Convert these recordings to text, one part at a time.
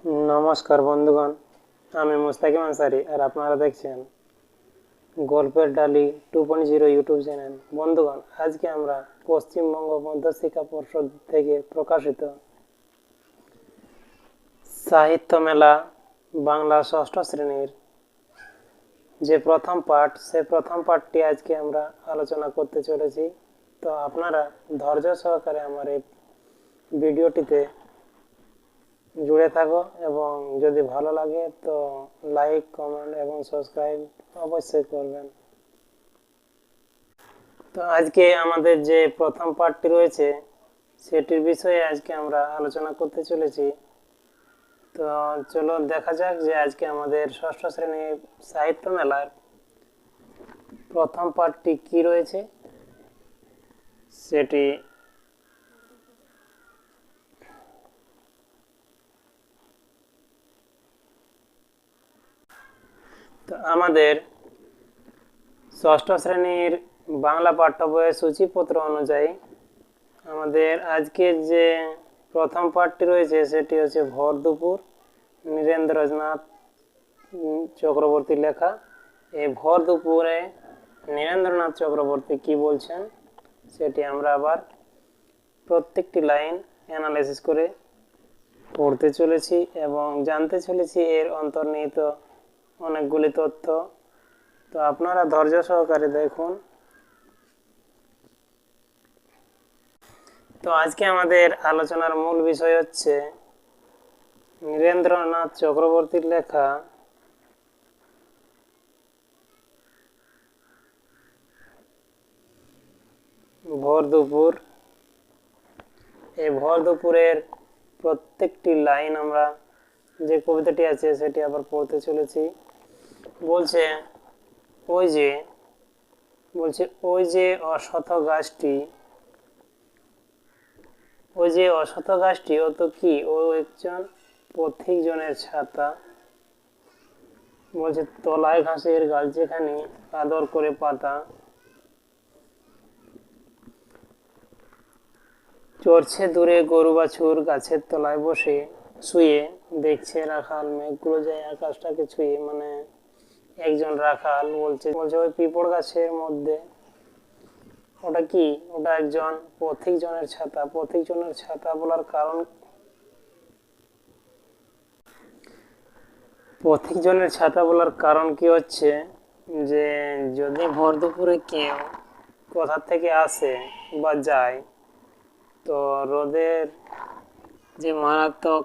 নমস্কার বন্ধুগণ, আমি মুস্তাকিম আনসারি আর আপনারা দেখছেন গল্পের ডালি 2.0 ইউটিউব চ্যানেল। বন্ধুগণ, আজকে আমরা পশ্চিমবঙ্গ মধ্যশিক্ষা পর্ষদ থেকে প্রকাশিত সাহিত্য মেলা বাংলা ষষ্ঠ শ্রেণীর যে প্রথম পার্ট, সে প্রথম পার্টটি আজকে আমরা আলোচনা করতে চলেছি। তো আপনারা ধৈর্য সহকারে আমার এই ভিডিওটিতে জুড়ে থাকো এবং যদি ভালো লাগে তো লাইক, কমেন্ট এবং সাবস্ক্রাইব অবশ্যই করবেন। তো আজকে আমাদের যে প্রথম পার্টটি রয়েছে সেটির বিষয়ে আজকে আমরা আলোচনা করতে চলেছি। তো চলো দেখা যাক যে আজকে আমাদের ষষ্ঠ শ্রেণীর সাহিত্য মেলার প্রথম পার্টটি কি রয়েছে সেটি। তো আমাদের ষষ্ঠ শ্রেণীর বাংলা পাঠ্য বইয়ের সূচিপত্র অনুযায়ী আমাদের আজকের যে প্রথম পাঠটি রয়েছে সেটি হচ্ছে ভর দুপুর, নীরেন্দ্রনাথ চক্রবর্তীর লেখা। এই ভর দুপুরে নীরেন্দ্রনাথ চক্রবর্তী কি বলছেন সেটি আমরা আবার প্রত্যেকটি লাইন অ্যানালাইসিস করে পড়তে চলেছি এবং জানতে চলেছি এর অন্তর্নিহিত অনেকগুলি তথ্য। তো আপনারা ধৈর্য সহকারে দেখুন। তো আজকে আমাদের আলোচনার মূল বিষয় হচ্ছে নীরেন্দ্রনাথ চক্রবর্তীর লেখা ভর দুপুর। এই ভর দুপুরের প্রত্যেকটি লাইন আমরা যে কবিতাটি আছে সেটি আবার পড়তে চলেছি। বলছে ওই যে অশ্বত্থ গাছটি, ও তো কি, ও একজন পথিক জনের ছাতা। বলছে তলায় ঘাসের গালছেখানি আদর করে পাতা, চড়ছে দূরে গরু বাছুর গাছের তলায় বসে শুয়ে, দেখছে রাখাল মেঘগুলো যায় আকাশটাকে ছুঁয়ে। মানে একজন রাখাল বলছে ওই পিপড় গাছের মধ্যে, ওটা কি, ওটা একজন পথিক জনের ছাতা। পথিক জনের ছাতা বলার কারণ, পথিক জনের ছাতা বলার কারণ কি হচ্ছে যে যদি ভর দুপুরে কেউ কোথা থেকে আসে বা যায় তো রোদের যে মারাত্মক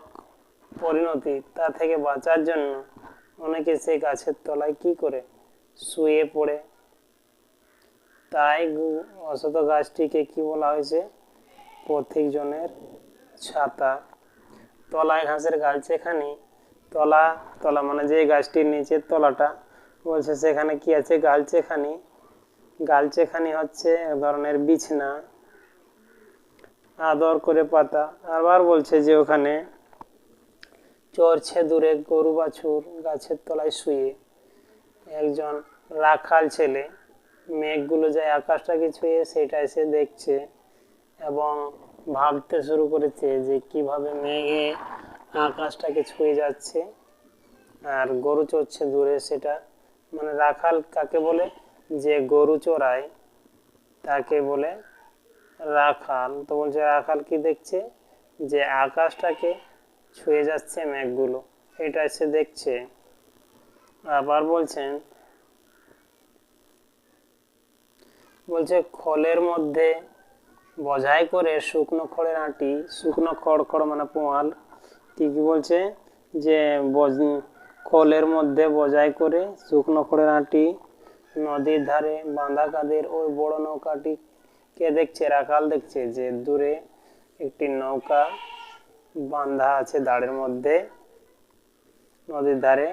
পরিণতি তা থেকে বাঁচার জন্য অনেকে সেই গাছের তলায় কি করে, শুয়ে পড়ে। তাই অশ্বত্থ গাছটিকে কি বলা হয়েছে, পথিক জনের ছাতা। তলায় ঘাসের গালছেখানি, তলা তলা মানে যে গাছটির নিচের তলাটা, বলছে সেখানে কি আছে, গালছেখানি। গালছেখানি হচ্ছে এক ধরনের বিছনা, আদর করে পাতা। আবার বলছে যে ওখানে চড়ছে দূরে গরু বাছুর গাছের তলায় শুয়ে, একজন রাখাল ছেলে মেঘগুলো যায় আকাশটাকে ছুঁয়ে সেটা এসে দেখছে এবং ভাবতে শুরু করেছে যে কিভাবে মেঘে আকাশটাকে ছুঁয়ে যাচ্ছে আর গরু চড়ছে দূরে। সেটা মানে রাখাল কাকে বলে, যে গরু চড়ায় তাকে বলে রাখাল। তো বলছে রাখাল কি দেখছে, যে আকাশটাকে ছুঁয়ে যাচ্ছে মেঘগুলো, এটা এসে দেখছে। আবার বলছে খলের মধ্যে বোঝাই করে শুকনো খড়ের আঁটি, শুকনো খড় মানে পোয়াল। কি বলছে যে খলের মধ্যে বোঝাই করে শুকনো খড়ের আঁটি, নদীর ধারে বাঁধা কাদের ওই বড় নৌকাটি কে দেখছে, রাখাল দেখছে যে দূরে একটি নৌকা বাঁধা আছে দাঁড়ের মধ্যে নদীর ধারে।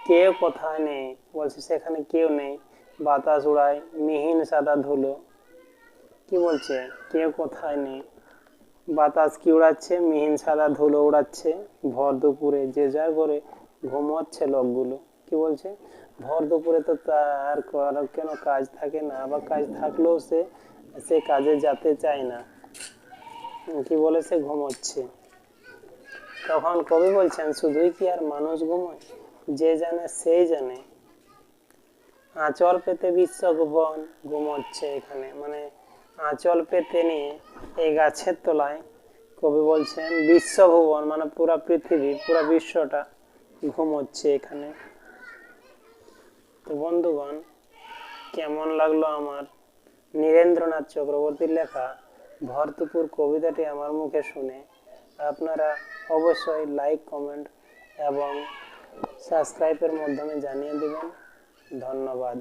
কেউ কোথায় নেই, বলছে সেখানে কেউ নেই, বাতাস উড়ায় মিহিন সাদা ধুলো। কি বলছে, কেউ কোথায় নেই, বাতাস কি উড়াচ্ছে, মিহিন সাদা ধুলো উড়াচ্ছে। ভর দুপুরে যে যার করে ঘুমোচ্ছে লোকগুলো। কি বলছে, ভর দুপুরে তো তার কেন কাজ থাকে না, বা কাজ থাকলেও সে কাজে যেতে চায় না। কি বলে, সে ঘুমোচ্ছে। তখন কবি বলছেন, শুধুই কি আর মানুষ ঘুমোয়, যে জানে সেই জানে, আঁচল পেতে বিশ্বভুবন ঘুমোচ্ছে এখানে। মানে আঁচল পেতে নিয়ে এই গাছের তলায় কবি বলছেন বিশ্বভুবন মানে পুরা পৃথিবী, পুরা বিশ্বটা ঘুমোচ্ছে এখানে। তো বন্ধুগণ, কেমন লাগলো আমার নীরেন্দ্রনাথ চক্রবর্তীর লেখা ভরতপুর কবিতাটি আমার মুখে শুনে? আপনারা অবশ্যই লাইক, কমেন্ট এবং সাবস্ক্রাইবের মাধ্যমে জানিয়ে দিবেন। ধন্যবাদ।